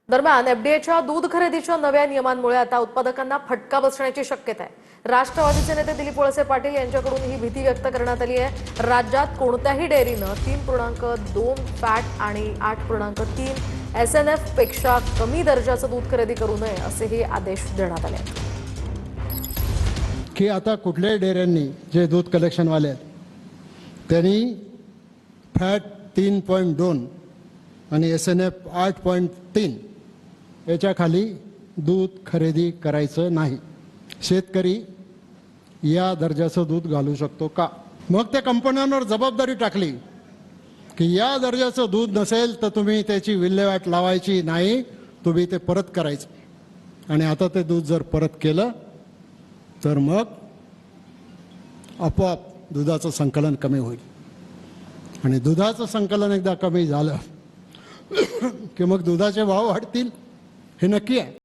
दरम्यान एफडीएच्या दूध खरेदीच्या नव्या नियमांमुळे आता उत्पादकांना फटका बसण्याची शक्यता आहे। राष्ट्रवादीचे नेते दिलीप वळसे पाटील यांच्याकडून ही भीती व्यक्त करण्यात आली आहे। राज्यात कोणत्याही डेअरीनं 3.2 फॅट आणि 8.3 एसएनएफ पेक्षा कमी दर्जाचं दूध खरेदी करू नये असेही आदेश देण्यात आले आहेत। की आता कुठल्याही डेअऱ्यांनी जे दूध कलेक्शनवाले आहेत त्यांनी फॅट 3.2 आणि एसएनएफ 8.3 याच्या खाली दूध खरेदी करायचं नाही। शेतकरी या दर्जाचं दूध घालू शकतो का? मग त्या कंपन्यांवर जबाबदारी टाकली की या दर्जाचं दूध नसेल तर तुम्ही त्याची विल्हेवाट लावायची नाही, तुम्ही ते परत करायचं। आणि आता ते दूध जर परत केलं तर मग आपोआप दुधाचं संकलन कमी होईल। आणि दुधाचं संकलन एकदा कमी झालं की मग दुधाचे भाव वाढतील, हे नक्की आहे।